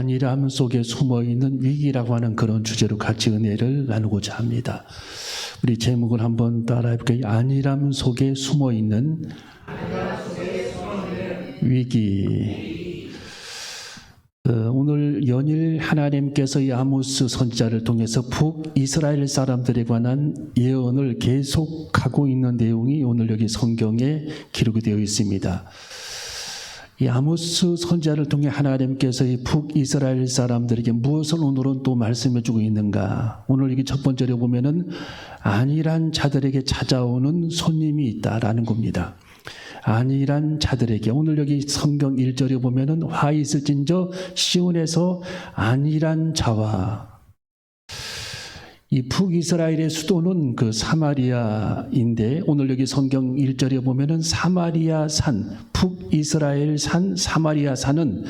안일함 속에 숨어있는 위기라고 하는 그런 주제로 같이 은혜를 나누고자 합니다. 우리 제목을 한번 따라해볼게요. 안일함 속에 숨어있는 위기. 오늘 연일 하나님께서 이 아모스 선지자를 통해서 북이스라엘 사람들에 관한 예언을 계속하고 있는 내용이 오늘 여기 성경에 기록이 되어 있습니다. 이 아모스 선지자를 통해 하나님께서 이 북이스라엘 사람들에게 무엇을 오늘은 또 말씀해주고 있는가? 오늘 여기 첫 번째로 보면은 안일한 자들에게 찾아오는 손님이 있다라는 겁니다. 안일한 자들에게, 오늘 여기 성경 1절에 보면은 화 있을진저 시온에서 안일한 자와, 이 북이스라엘의 수도는 그 사마리아인데, 오늘 여기 성경 1절에 보면은 사마리아 산, 북이스라엘 산 사마리아 산은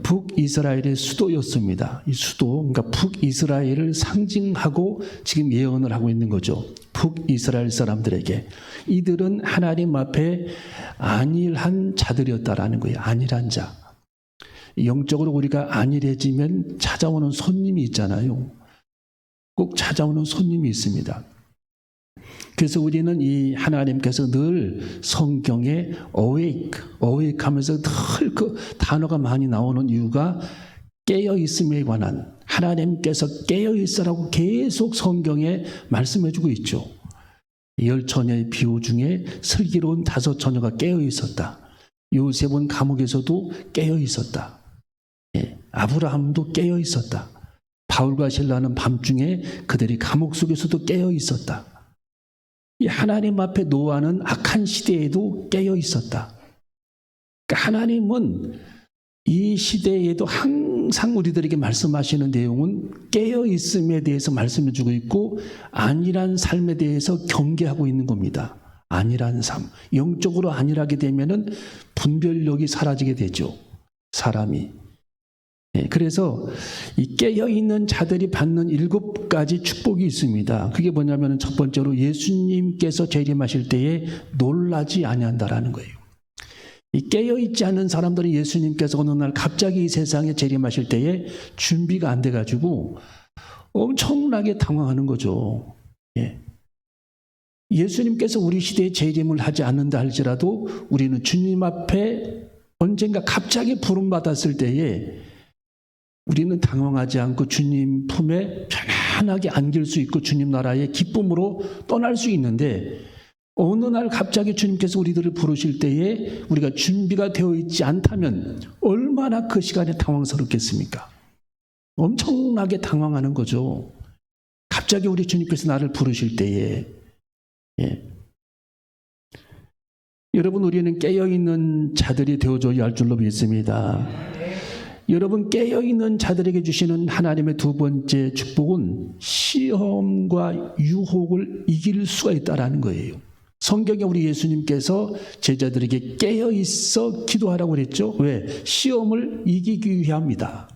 북이스라엘의 수도였습니다. 이 수도, 그러니까 북이스라엘을 상징하고 지금 예언을 하고 있는 거죠. 북이스라엘 사람들에게. 이들은 하나님 앞에 안일한 자들이었다라는 거예요. 안일한 자. 영적으로 우리가 안일해지면 찾아오는 손님이 있잖아요. 꼭 찾아오는 손님이 있습니다. 그래서 우리는 이 하나님께서 늘 성경에 awake 하면서 늘 그 단어가 많이 나오는 이유가 깨어있음에 관한, 하나님께서 깨어있으라고 계속 성경에 말씀해주고 있죠. 10처녀의 비유 중에 슬기로운 5처녀가 깨어있었다. 요셉은 감옥에서도 깨어있었다. 아브라함도 깨어있었다. 바울과 실라는 밤중에 그들이 감옥 속에서도 깨어있었다. 이 하나님 앞에 노아는 악한 시대에도 깨어있었다. 그러니까 하나님은 이 시대에도 항상 우리들에게 말씀하시는 내용은 깨어있음에 대해서 말씀해주고 있고 안일한 삶에 대해서 경계하고 있는 겁니다. 안일한 삶. 영적으로 안일하게 되면은 분별력이 사라지게 되죠. 사람이. 그래서 이 깨어있는 자들이 받는 7가지 축복이 있습니다. 그게 뭐냐면 첫 번째로 예수님께서 재림하실 때에 놀라지 아니한다라는 거예요. 이 깨어있지 않은 사람들은 예수님께서 어느 날 갑자기 이 세상에 재림하실 때에 준비가 안 돼가지고 엄청나게 당황하는 거죠. 예수님께서 우리 시대에 재림을 하지 않는다 할지라도 우리는 주님 앞에 언젠가 갑자기 부름받았을 때에 우리는 당황하지 않고 주님 품에 편안하게 안길 수 있고 주님 나라의 기쁨으로 떠날 수 있는데, 어느 날 갑자기 주님께서 우리들을 부르실 때에 우리가 준비가 되어 있지 않다면 얼마나 그 시간에 당황스럽겠습니까? 엄청나게 당황하는 거죠. 갑자기 우리 주님께서 나를 부르실 때에. 여러분, 우리는 깨어있는 자들이 되어줘야 할 줄로 믿습니다. 여러분, 깨어있는 자들에게 주시는 하나님의 두 번째 축복은 시험과 유혹을 이길 수가 있다는 거예요. 성경에 우리 예수님께서 제자들에게 깨어있어 기도하라고 그랬죠. 왜? 시험을 이기기 위함이다.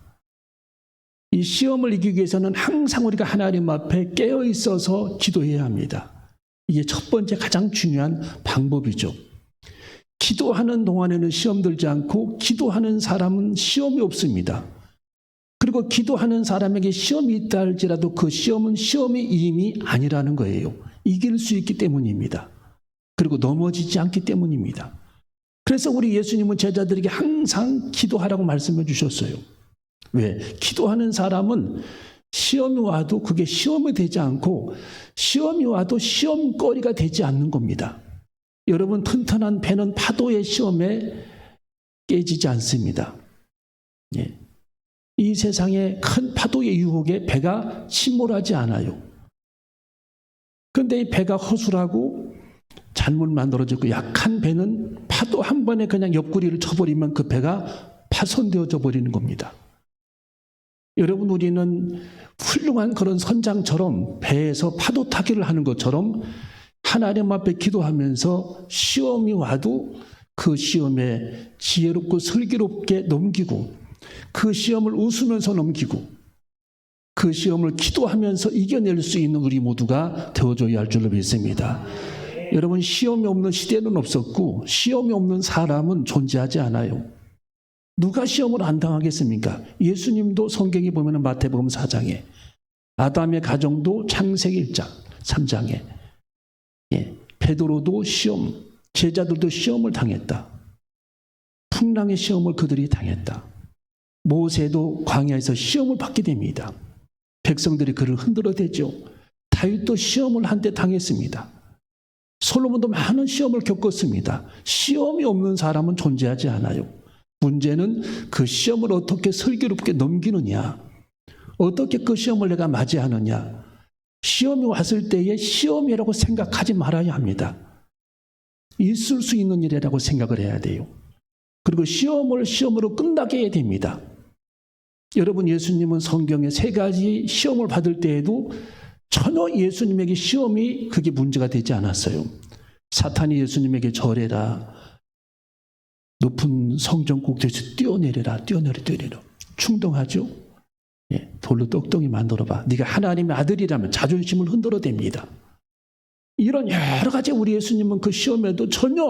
이 시험을 이기기 위해서는 항상 우리가 하나님 앞에 깨어있어서 기도해야 합니다. 이게 첫 번째 가장 중요한 방법이죠. 기도하는 동안에는 시험 들지 않고 기도하는 사람은 시험이 없습니다. 그리고 기도하는 사람에게 시험이 있다 할지라도 그 시험은 시험이 이미 아니라는 거예요. 이길 수 있기 때문입니다. 그리고 넘어지지 않기 때문입니다. 그래서 우리 예수님은 제자들에게 항상 기도하라고 말씀해 주셨어요. 왜? 기도하는 사람은 시험이 와도 그게 시험이 되지 않고 시험이 와도 시험거리가 되지 않는 겁니다. 여러분, 튼튼한 배는 파도의 시험에 깨지지 않습니다. 이 세상의 큰 파도의 유혹에 배가 침몰하지 않아요. 그런데 이 배가 허술하고 잘못 만들어졌고 약한 배는 파도 한 번에 그냥 옆구리를 쳐버리면 그 배가 파손되어져 버리는 겁니다. 여러분, 우리는 훌륭한 그런 선장처럼 배에서 파도 타기를 하는 것처럼 하나님 앞에 기도하면서 시험이 와도 그 시험에 지혜롭고 슬기롭게 넘기고 그 시험을 웃으면서 넘기고 그 시험을 기도하면서 이겨낼 수 있는 우리 모두가 되어줘야 할 줄로 믿습니다. 여러분, 시험이 없는 시대는 없었고 시험이 없는 사람은 존재하지 않아요. 누가 시험을 안 당하겠습니까? 예수님도 성경에 보면 마태복음 4장에, 아담의 가정도 창세기 1장 3장에, 베드로도 시험, 제자들도 시험을 당했다. 풍랑의 시험을 그들이 당했다. 모세도 광야에서 시험을 받게 됩니다. 백성들이 그를 흔들어대죠. 다윗도 시험을 한때 당했습니다. 솔로몬도 많은 시험을 겪었습니다. 시험이 없는 사람은 존재하지 않아요. 문제는 그 시험을 어떻게 슬기롭게 넘기느냐, 어떻게 그 시험을 내가 맞이하느냐. 시험이 왔을 때에 시험이라고 생각하지 말아야 합니다. 있을 수 있는 일이라고 생각을 해야 돼요. 그리고 시험을 시험으로 끝나게 해야 됩니다. 여러분, 예수님은 성경에 3가지 시험을 받을 때에도 전혀 예수님에게 시험이 그게 문제가 되지 않았어요. 사탄이 예수님에게 절해라, 높은 성전 꼭대기에서 뛰어내려라, 뛰어내려. 충동하죠? 돌로 똑똑히 만들어봐. 네가 하나님의 아들이라면 자존심을 흔들어댑니다. 이런 여러 가지 우리 예수님은 그 시험에도 전혀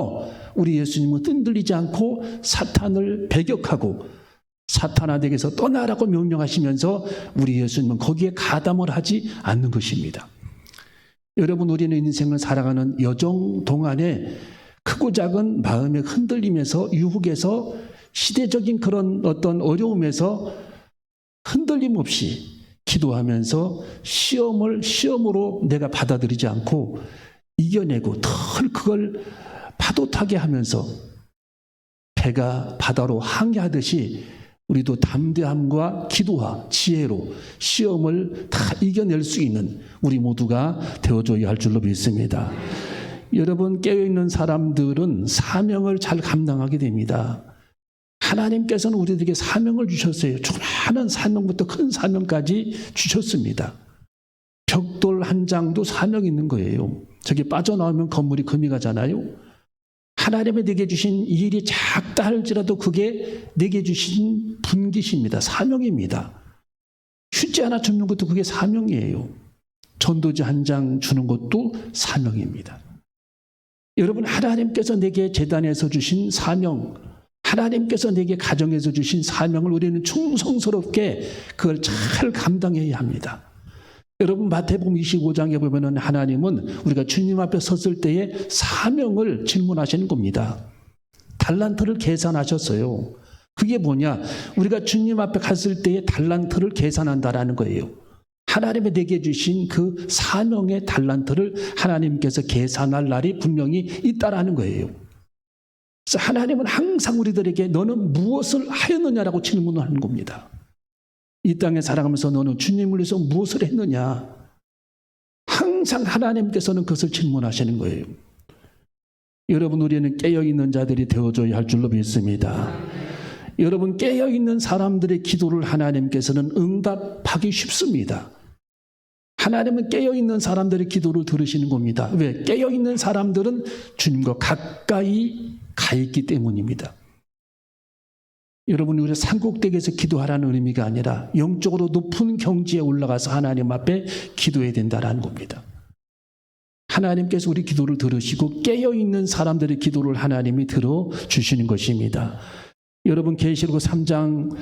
우리 예수님은 흔들리지 않고 사탄을 배격하고 사탄아 내게서 떠나라고 명령하시면서 우리 예수님은 거기에 가담을 하지 않는 것입니다. 여러분, 우리는 인생을 살아가는 여정 동안에 크고 작은 마음의 흔들림에서, 유혹에서, 시대적인 그런 어떤 어려움에서 흔들림 없이 기도하면서 시험을 시험으로 내가 받아들이지 않고 이겨내고 늘 그걸 파도 타게 하면서 배가 바다로 항해하듯이 우리도 담대함과 기도와 지혜로 시험을 다 이겨낼 수 있는 우리 모두가 되어줘야 할 줄로 믿습니다. 여러분, 깨어있는 사람들은 사명을 잘 감당하게 됩니다. 하나님께서는 우리들에게 사명을 주셨어요. 조그마한 사명부터 큰 사명까지 주셨습니다. 벽돌 한 장도 사명이 있는 거예요. 저게 빠져나오면 건물이 금이 가잖아요. 하나님이 내게 주신 이 일이 작다 할지라도 그게 내게 주신 분깃입니다. 사명입니다. 휴지 하나 주는 것도 그게 사명이에요. 전도지 한 장 주는 것도 사명입니다. 여러분, 하나님께서 내게 제단에서 주신 사명, 하나님께서 내게 가정에서 주신 사명을 우리는 충성스럽게 그걸 잘 감당해야 합니다. 여러분, 마태복음 25장에 보면은 하나님은 우리가 주님 앞에 섰을 때에 사명을 질문하시는 겁니다. 달란트를 계산하셨어요. 그게 뭐냐? 우리가 주님 앞에 갔을 때에 달란트를 계산한다라는 거예요. 하나님이 내게 주신 그 사명의 달란트를 하나님께서 계산할 날이 분명히 있다라는 거예요. 그래서 하나님은 항상 우리들에게 너는 무엇을 하였느냐라고 질문을 하는 겁니다. 이 땅에 살아가면서 너는 주님을 위해서 무엇을 했느냐? 항상 하나님께서는 그것을 질문하시는 거예요. 여러분, 우리는 깨어있는 자들이 되어줘야 할 줄로 믿습니다. 여러분, 깨어있는 사람들의 기도를 하나님께서는 응답하기 쉽습니다. 하나님은 깨어있는 사람들의 기도를 들으시는 겁니다. 왜? 깨어있는 사람들은 주님과 가까이 가 있기 때문입니다. 여러분, 우리가 산꼭대기에서 기도하라는 의미가 아니라 영적으로 높은 경지에 올라가서 하나님 앞에 기도해야 된다는 겁니다. 하나님께서 우리 기도를 들으시고 깨어있는 사람들의 기도를 하나님이 들어주시는 것입니다. 여러분, 계시록 3장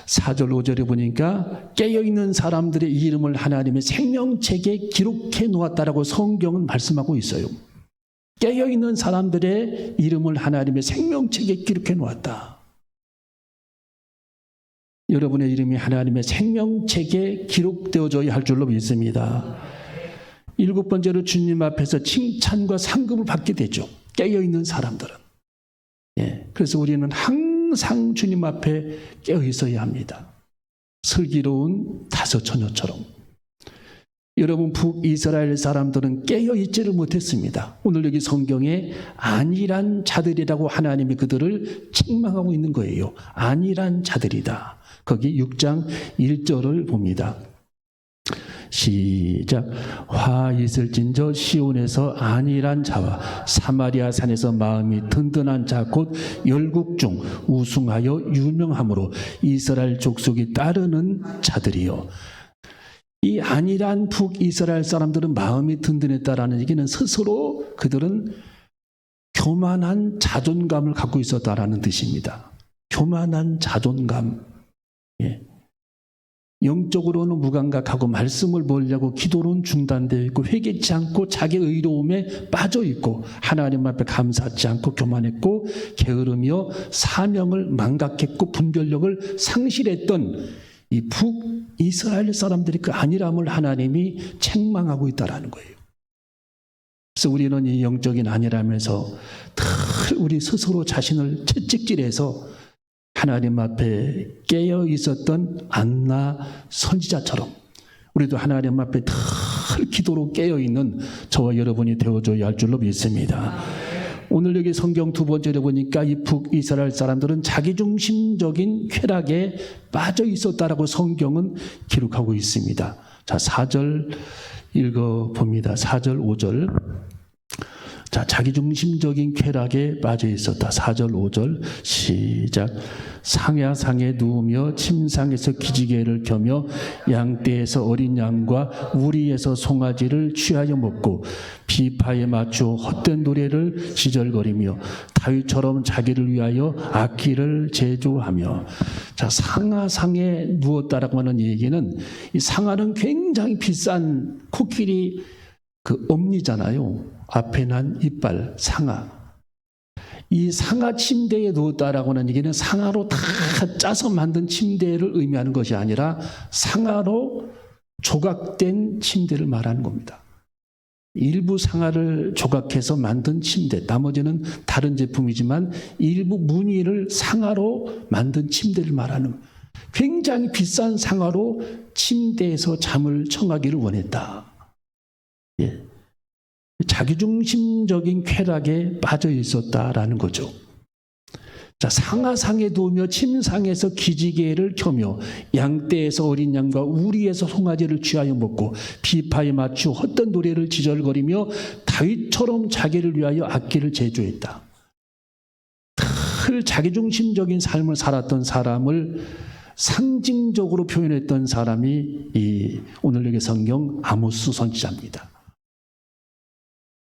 4절 5절에 보니까 깨어있는 사람들의 이름을 하나님의 생명책에 기록해 놓았다라고 성경은 말씀하고 있어요. 깨어있는 사람들의 이름을 하나님의 생명책에 기록해 놓았다. 여러분의 이름이 하나님의 생명책에 기록되어져야 할 줄로 믿습니다. 7번째로 주님 앞에서 칭찬과 상급을 받게 되죠. 깨어있는 사람들은. 그래서 우리는 항상 주님 앞에 깨어 있어야 합니다. 슬기로운 다섯 처녀처럼. 여러분, 북이스라엘 사람들은 깨어 있지를 못했습니다. 오늘 여기 성경에 안일한 자들이라고 하나님이 그들을 책망하고 있는 거예요. 안일한 자들이다. 거기 6장 1절을 봅니다. 시작. 화 있을진저 시온에서 안일한 자와 사마리아 산에서 마음이 든든한 자 곧 열국 중 우승하여 유명함으로 이스라엘 족속이 따르는 자들이요. 이 안일한 북이스라엘 사람들은 마음이 든든했다라는 얘기는 스스로 그들은 교만한 자존감을 갖고 있었다라는 뜻입니다. 교만한 자존감, 예. 영적으로는 무감각하고 말씀을 보려고 기도로는 중단되어 있고 회개치 않고 자기 의로움에 빠져 있고 하나님 앞에 감사하지 않고 교만했고 게으르며 사명을 망각했고 분별력을 상실했던 이 북이스라엘 사람들이 그 안일함을 하나님이 책망하고 있다는 거예요. 그래서 우리는 이 영적인 안일함에서 늘 우리 스스로 자신을 채찍질해서 하나님 앞에 깨어 있었던 안나 선지자처럼 우리도 하나님 앞에 늘 기도로 깨어 있는 저와 여러분이 되어줘야 할 줄로 믿습니다. 오늘 여기 성경 두 번째로 보니까 이 북이스라엘 사람들은 자기중심적인 쾌락에 빠져 있었다라고 성경은 기록하고 있습니다. 자, 4절 읽어봅니다. 4절, 5절. 자, 자기중심적인 쾌락에 빠져 있었다. 4절, 5절 시작. 상야상에 누우며 침상에서 기지개를 켜며 양떼에서 어린 양과 우리에서 송아지를 취하여 먹고 비파에 맞추어 헛된 노래를 지절거리며 다윗처럼 자기를 위하여 악기를 제조하며. 자, 상하상에 누웠다라고 하는 얘기는 이 상하는 굉장히 비싼 코끼리 그 엄니잖아요. 앞에 난 이빨, 상하. 이 상하 침대에 누웠다라고 하는 얘기는 상하로 다 짜서 만든 침대를 의미하는 것이 아니라 상하로 조각된 침대를 말하는 겁니다. 일부 상하를 조각해서 만든 침대, 나머지는 다른 제품이지만 일부 무늬를 상하로 만든 침대를 말하는, 굉장히 비싼 상하로 침대에서 잠을 청하기를 원했다. 예. 자기중심적인 쾌락에 빠져 있었다라는 거죠. 자, 상하상에 누우며 침상에서 기지개를 켜며 양떼에서 어린 양과 우리에서 송아지를 취하여 먹고 비파에 맞추어 헛된 노래를 지절거리며 다윗처럼 자기를 위하여 악기를 제조했다. 늘 자기중심적인 삶을 살았던 사람을 상징적으로 표현했던 사람이 이 오늘 여기 성경 아모스 선지자입니다.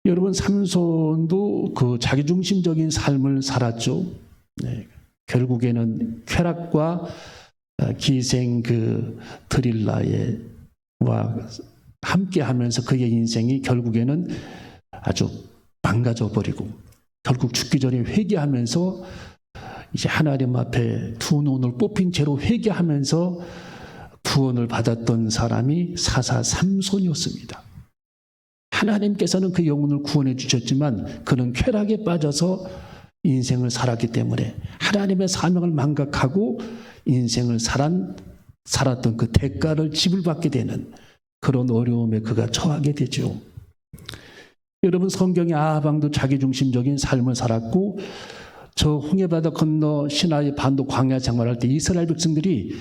여러분, 삼손도 그 자기중심적인 삶을 살았죠. 네. 결국에는 쾌락과 기생 그 드릴라와 함께 하면서 그의 인생이 결국에는 아주 망가져 버리고 결국 죽기 전에 회개하면서 이제 하나님 앞에 두 눈을 뽑힌 채로 회개하면서 구원을 받았던 사람이 사사 삼손이었습니다. 하나님께서는 그 영혼을 구원해 주셨지만 그는 쾌락에 빠져서 인생을 살았기 때문에 하나님의 사명을 망각하고 인생을 살았던 그 대가를 지불받게 되는 그런 어려움에 그가 처하게 되죠. 여러분, 성경의 아하방도 자기중심적인 삶을 살았고 저 홍해바다 건너 시나이 반도 광야 생활할 때 이스라엘 백성들이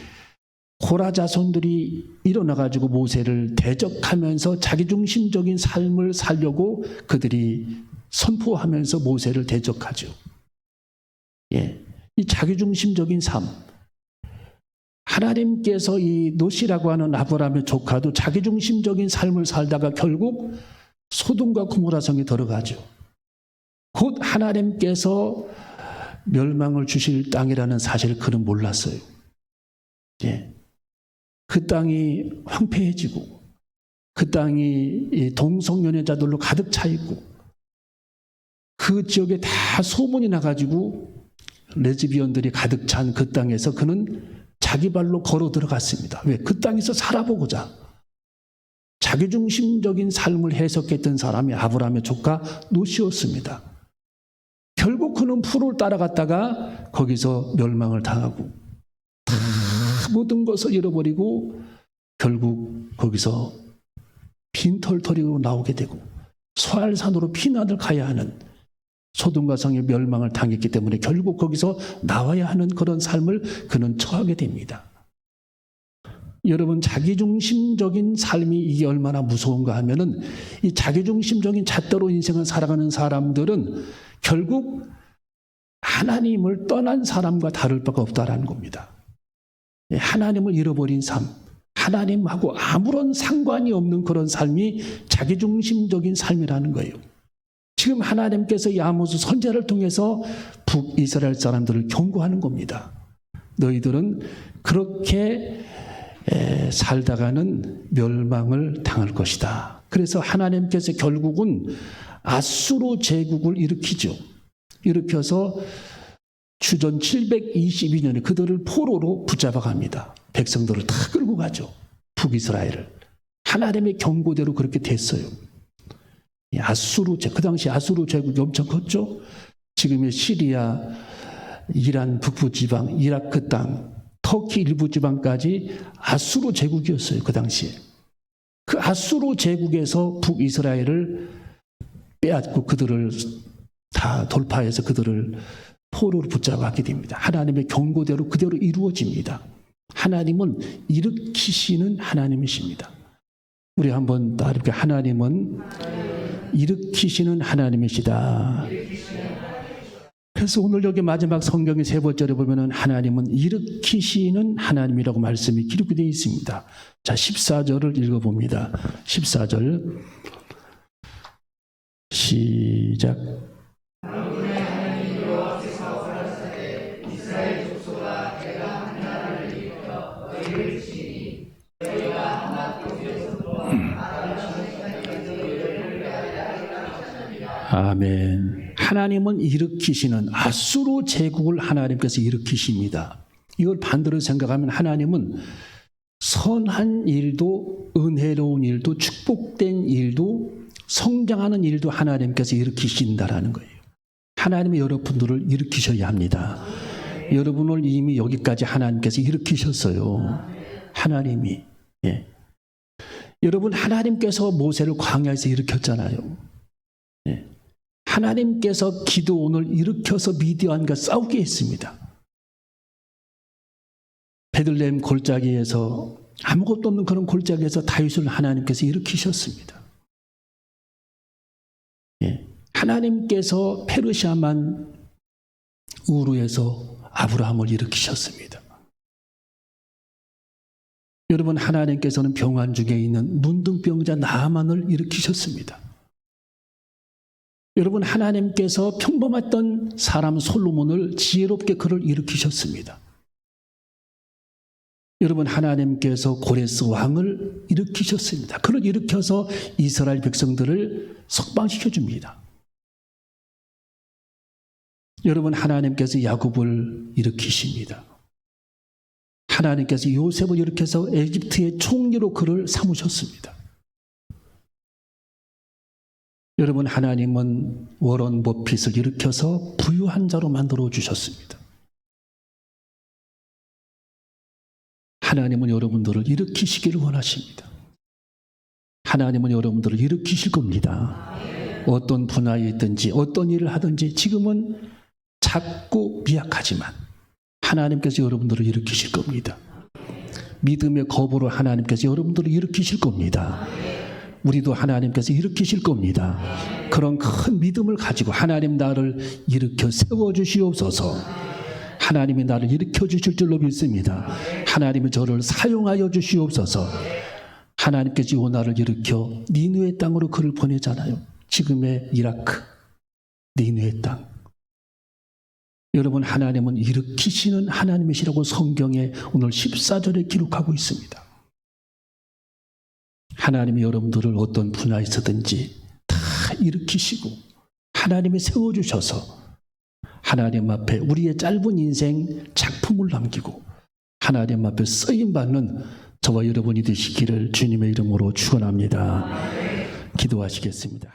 고라 자손들이 일어나가지고 모세를 대적하면서 자기중심적인 삶을 살려고 그들이 선포하면서 모세를 대적하죠. 예, 이 자기중심적인 삶. 하나님께서 이 롯이라고 하는 아브라함의 조카도 자기중심적인 삶을 살다가 결국 소돔과 고모라 성에 들어가죠. 곧 하나님께서 멸망을 주실 땅이라는 사실을 그는 몰랐어요. 예. 그 땅이 황폐해지고 그 땅이 동성연애자들로 가득 차 있고 그 지역에 다 소문이 나가지고 레즈비언들이 가득 찬 그 땅에서 그는 자기 발로 걸어 들어갔습니다. 왜? 그 땅에서 살아보고자. 자기중심적인 삶을 해석했던 사람이 아브라함의 조카 롯이었습니다. 결국 그는 풀을 따라갔다가 거기서 멸망을 당하고 모든 것을 잃어버리고 결국 거기서 빈털터리로 나오게 되고 소알산으로 피난을 가야 하는 소돔과 성의 멸망을 당했기 때문에 결국 거기서 나와야 하는 그런 삶을 그는 처하게 됩니다. 여러분, 자기중심적인 삶이 이게 얼마나 무서운가 하면은 이 자기중심적인 잣대로 인생을 살아가는 사람들은 결국 하나님을 떠난 사람과 다를 바가 없다라는 겁니다. 하나님을 잃어버린 삶, 하나님하고 아무런 상관이 없는 그런 삶이 자기중심적인 삶이라는 거예요. 지금 하나님께서 이 아모스 선지자를 통해서 북이스라엘 사람들을 경고하는 겁니다. 너희들은 그렇게 살다가는 멸망을 당할 것이다. 그래서 하나님께서 결국은 아수르 제국을 일으키죠. 일으켜서 주전 722년에 그들을 포로로 붙잡아 갑니다. 백성들을 다 끌고 가죠. 북이스라엘을. 하나님의 경고대로 그렇게 됐어요. 그 당시 아수르 제국이 엄청 컸죠. 지금의 시리아, 이란 북부 지방, 이라크 땅, 터키 일부 지방까지 아수르 제국이었어요. 그 당시에. 그 아수르 제국에서 북이스라엘을 빼앗고 그들을 다 돌파해서 그들을 포로로 붙잡아가게 됩니다. 하나님의 경고대로 그대로 이루어집니다. 하나님은 일으키시는 하나님이십니다. 우리 한번 따르게 하나님은 일으키시는 하나님이시다. 그래서 오늘 여기 마지막 성경의 세 번째로 보면은 하나님은 일으키시는 하나님이라고 말씀이 기록이 되어 있습니다. 자, 14절을 읽어봅니다. 14절 시작. 아멘. 하나님은 일으키시는 아수르 제국을 하나님께서 일으키십니다. 이걸 반대로 생각하면 하나님은 선한 일도 은혜로운 일도 축복된 일도 성장하는 일도 하나님께서 일으키신다라는 거예요. 하나님이 여러분들을 일으키셔야 합니다. 여러분을 이미 여기까지 하나님께서 일으키셨어요. 하나님이. 예. 여러분 하나님께서 모세를 광야에서 일으켰잖아요. 예. 하나님께서 기드온을 일으켜서 미디안과 싸우게 했습니다. 베들레헴 골짜기에서 아무것도 없는 그런 골짜기에서 다윗을 하나님께서 일으키셨습니다. 예. 하나님께서 페르시아만 우르에서 아브라함을 일으키셨습니다. 여러분 하나님께서는 병환 중에 있는 문둥병자 나아만을 일으키셨습니다. 여러분 하나님께서 평범했던 사람 솔로몬을 지혜롭게 그를 일으키셨습니다. 여러분 하나님께서 고레스 왕을 일으키셨습니다. 그를 일으켜서 이스라엘 백성들을 석방시켜줍니다. 여러분 하나님께서 야곱을 일으키십니다. 하나님께서 요셉을 일으켜서 에집트의 총리로 그를 삼으셨습니다. 여러분 하나님은 워런 버핏을 일으켜서 부유한 자로 만들어 주셨습니다. 하나님은 여러분들을 일으키시기를 원하십니다. 하나님은 여러분들을 일으키실 겁니다. 어떤 분야에 있든지 어떤 일을 하든지 지금은 작고 미약하지만 하나님께서 여러분들을 일으키실 겁니다. 믿음의 거부로 하나님께서 여러분들을 일으키실 겁니다. 우리도 하나님께서 일으키실 겁니다. 그런 큰 믿음을 가지고 하나님 나를 일으켜 세워주시옵소서. 하나님이 나를 일으켜 주실 줄로 믿습니다. 하나님이 저를 사용하여 주시옵소서. 하나님께서 요나를 일으켜 니느웨 땅으로 그를 보내잖아요. 지금의 이라크, 니느웨 땅. 여러분 하나님은 일으키시는 하나님이시라고 성경에 오늘 14절에 기록하고 있습니다. 하나님이 여러분들을 어떤 분야에서든지 다 일으키시고 하나님이 세워주셔서 하나님 앞에 우리의 짧은 인생 작품을 남기고 하나님 앞에 쓰임받는 저와 여러분이 되시기를 주님의 이름으로 축원합니다. 기도하시겠습니다.